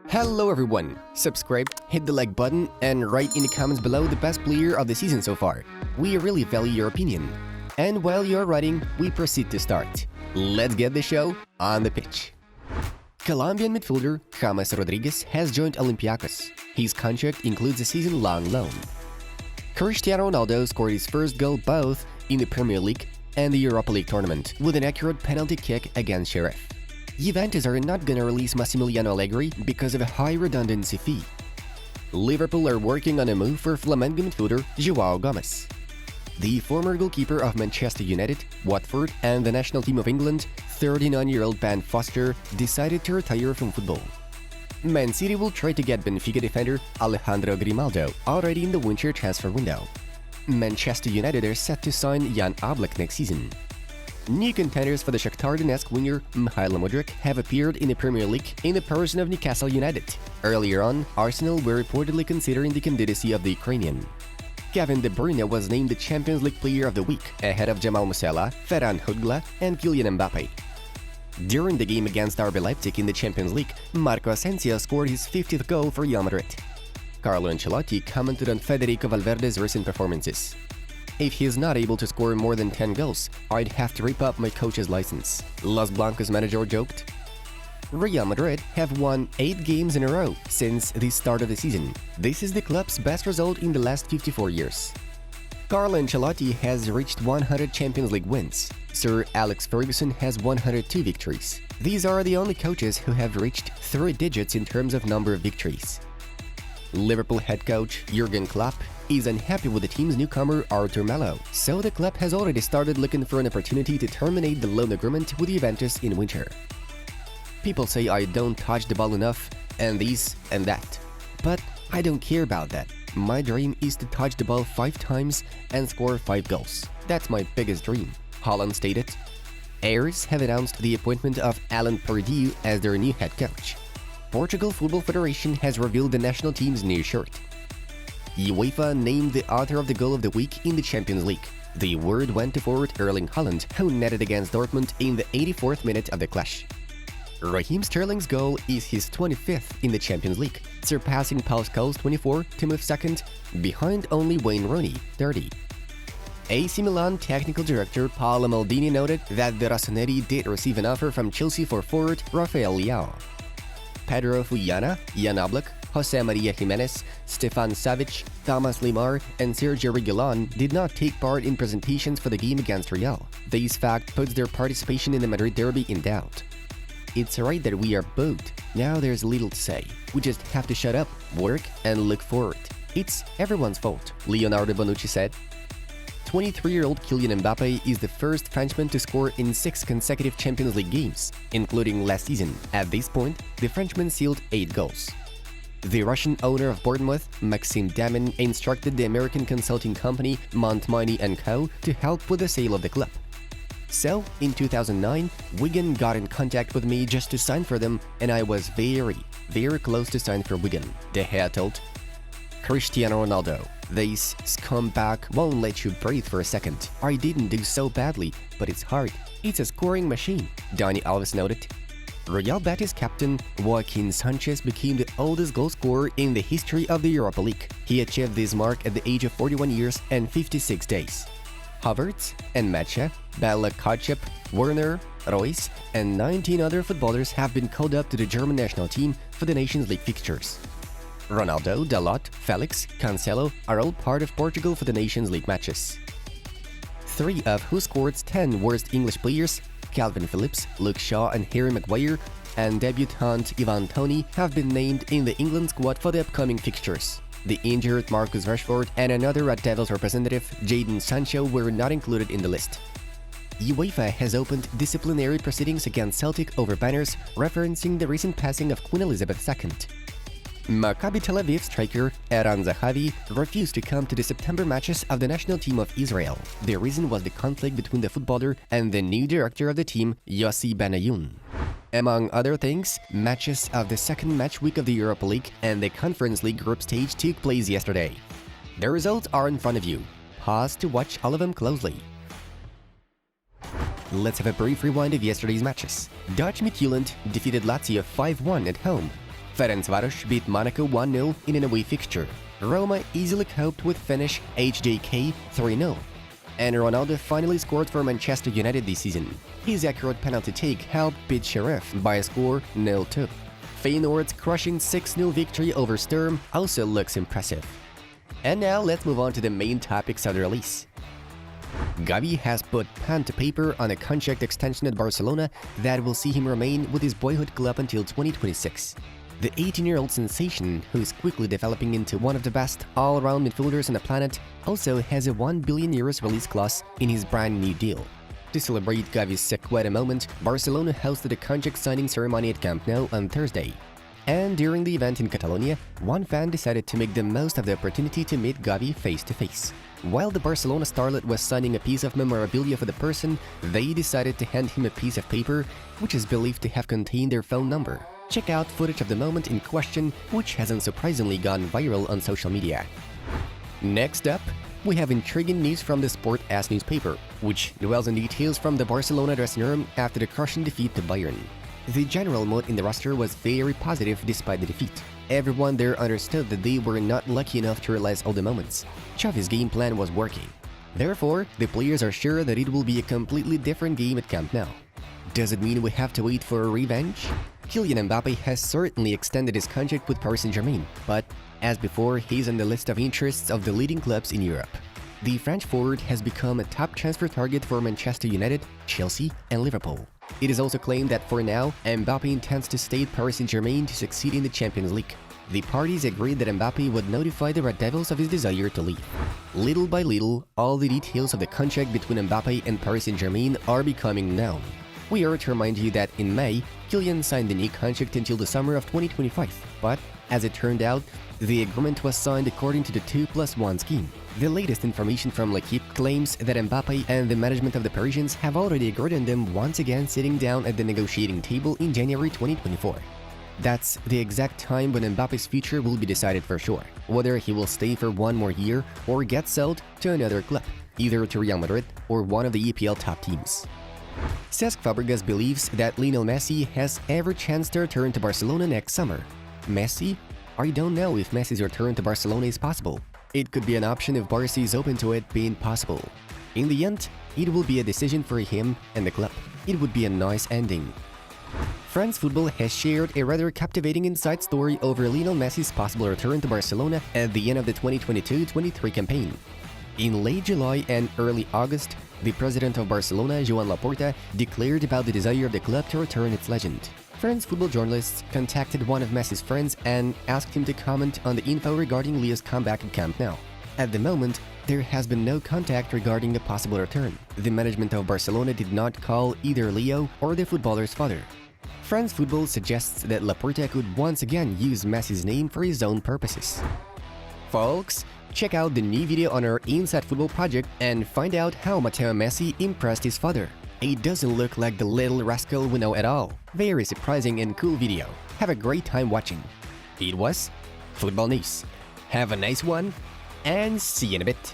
Hello everyone! Subscribe, hit the like button, and write in the comments below the best player of the season so far. We really value your opinion. And while you're writing, we proceed to start. Let's get the show on the pitch. Colombian midfielder James Rodriguez has joined Olympiacos. His contract includes a season-long loan. Cristiano Ronaldo scored his first goal both in the Premier League and the Europa League tournament with an accurate penalty kick against Sheriff. Juventus are not gonna release Massimiliano Allegri because of a high redundancy fee. Liverpool are working on a move for Flamengo midfielder João Gomes. The former goalkeeper of Manchester United, Watford, and the national team of England, 39-year-old Ben Foster, decided to retire from football. Man City will try to get Benfica defender Alejandro Grimaldo already in the winter transfer window. Manchester United are set to sign Jan Oblak next season. New contenders for the Shakhtar Donetsk winger Mikhail Mudryk have appeared in the Premier League in the person of Newcastle United. Earlier on, Arsenal were reportedly considering the candidacy of the Ukrainian. Kevin De Bruyne was named the Champions League Player of the Week, ahead of Jamal Musiala, Ferran Hudla, and Kylian Mbappe. During the game against RB Leipzig in the Champions League, Marco Asensio scored his 50th goal for Real Madrid. Carlo Ancelotti commented on Federico Valverde's recent performances. "If he is not able to score more than 10 goals, I'd have to rip up my coach's license," Los Blancos manager joked. Real Madrid have won 8 games in a row since the start of the season. This is the club's best result in the last 54 years. Carlo Ancelotti has reached 100 Champions League wins. Sir Alex Ferguson has 102 victories. These are the only coaches who have reached 3 digits in terms of number of victories. Liverpool head coach Jurgen Klopp is unhappy with the team's newcomer Artur Melo, so the club has already started looking for an opportunity to terminate the loan agreement with Juventus in winter. "People say I don't touch the ball enough, and this and that. But I don't care about that. My dream is to touch the ball 5 times and score 5 goals. That's my biggest dream," Haaland stated. Heirs have announced the appointment of Alan Pardew as their new head coach. Portugal Football Federation has revealed the national team's new shirt. UEFA named the author of the goal of the week in the Champions League. The award went to forward Erling Haaland, who netted against Dortmund in the 84th minute of the clash. Raheem Sterling's goal is his 25th in the Champions League, surpassing Paul Scholes' 24 to move second, behind only Wayne Rooney, 30. AC Milan technical director Paolo Maldini noted that the Rossoneri did receive an offer from Chelsea for forward Rafael Leao. Pedro Fuyana, Jan Oblak, Jose Maria Jimenez, Stefan Savic, Thomas Lemar, and Sergio Reguilon did not take part in presentations for the game against Real. This fact puts their participation in the Madrid derby in doubt. "It's right that we are booed. Now there's little to say. We just have to shut up, work, and look forward. It's everyone's fault," Leonardo Bonucci said. 23-year-old Kylian Mbappe is the first Frenchman to score in 6 consecutive Champions League games, including last season. At this point, the Frenchman sealed 8 goals. The Russian owner of Bournemouth, Maxim Damin, instructed the American consulting company Montminy & Co. to help with the sale of the club. "So, in 2009, Wigan got in contact with me just to sign for them, and I was very, very close to sign for Wigan," De Gea told. Cristiano Ronaldo: "This scumbag won't let you breathe for a second. I didn't do so badly, but it's hard. It's a scoring machine," Dani Alves noted. Real Betis captain Joaquin Sanchez became the oldest goal scorer in the history of the Europa League. He achieved this mark at the age of 41 years and 56 days. Havertz and Mecha, Bella Kotchap, Werner, Royce, and 19 other footballers have been called up to the German national team for the Nations League fixtures. Ronaldo, Dalot, Felix, Cancelo are all part of Portugal for the Nations League matches. 3 of who scored 10 worst English players, Calvin Phillips, Luke Shaw, and Harry Maguire, and debutant Ivan Toney have been named in the England squad for the upcoming fixtures. The injured Marcus Rashford and another Red Devils representative, Jadon Sancho, were not included in the list. UEFA has opened disciplinary proceedings against Celtic over banners referencing the recent passing of Queen Elizabeth II. Maccabi Tel Aviv striker Eran Zahavi refused to come to the September matches of the national team of Israel. The reason was the conflict between the footballer and the new director of the team, Yossi Benayoun. Among other things, matches of the second match week of the Europa League and the Conference League group stage took place yesterday. The results are in front of you. Pause to watch all of them closely. Let's have a brief rewind of yesterday's matches. Dutch Midtjylland defeated Lazio 5-1 at home. Ferencvaros beat Monaco 1-0 in an away fixture. Roma easily coped with Finnish HJK 3-0. And Ronaldo finally scored for Manchester United this season. His accurate penalty take helped beat Sheriff by a score 0-2. Feyenoord's crushing 6-0 victory over Sturm also looks impressive. And now let's move on to the main topics of the release. GAVI has put pen to paper on a contract extension at Barcelona that will see him remain with his boyhood club until 2026. The 18-year-old sensation, who is quickly developing into one of the best all-around midfielders on the planet, also has a €1 billion release clause in his brand new deal. To celebrate GAVI's sequeta moment, Barcelona hosted a contract signing ceremony at Camp Nou on Thursday. And during the event in Catalonia, one fan decided to make the most of the opportunity to meet GAVI face-to-face. While the Barcelona starlet was signing a piece of memorabilia for the person, they decided to hand him a piece of paper, which is believed to have contained their phone number. Check out footage of the moment in question, which has unsurprisingly gone viral on social media. Next up, we have intriguing news from the Sport AS newspaper, which dwells on details from the Barcelona dressing room after the crushing defeat to Bayern. The general mood in the roster was very positive despite the defeat. Everyone there understood that they were not lucky enough to realize all the moments. Xavi's game plan was working. Therefore, the players are sure that it will be a completely different game at Camp Nou. Does it mean we have to wait for a revenge? Kylian Mbappé has certainly extended his contract with Paris Saint-Germain, but as before, he's on the list of interests of the leading clubs in Europe. The French forward has become a top transfer target for Manchester United, Chelsea, and Liverpool. It is also claimed that for now, Mbappé intends to stay at Paris Saint-Germain to succeed in the Champions League. The parties agreed that Mbappé would notify the Red Devils of his desire to leave. Little by little, all the details of the contract between Mbappé and Paris Saint-Germain are becoming known. We are to remind you that in May, Kylian signed a new contract until the summer of 2025, but as it turned out, the agreement was signed according to the 2+1 scheme. The latest information from L'Équipe claims that Mbappé and the management of the Parisians have already agreed on them once again sitting down at the negotiating table in January 2024. That's the exact time when Mbappe's future will be decided for sure, whether he will stay for one more year or get sold to another club, either to Real Madrid or one of the EPL top teams. Cesc Fabregas believes that Lionel Messi has every chance to return to Barcelona next summer. Messi? I don't know if Messi's return to Barcelona is possible. It could be an option if Barca is open to it being possible. In the end, it will be a decision for him and the club. It would be a nice ending. France Football has shared a rather captivating inside story over Lionel Messi's possible return to Barcelona at the end of the 2022-23 campaign. In late July and early August, the president of Barcelona, Joan Laporta, declared about the desire of the club to return its legend. France Football journalists contacted one of Messi's friends and asked him to comment on the info regarding Leo's comeback at Camp Nou. At the moment, there has been no contact regarding a possible return. The management of Barcelona did not call either Leo or the footballer's father. France Football suggests that Laporta could once again use Messi's name for his own purposes. Folks, check out the new video on our Inside Football project and find out how Matteo Messi impressed his father. It doesn't look like the little rascal we know at all. Very surprising and cool video. Have a great time watching. It was Football News. Have a nice one, and see you in a bit.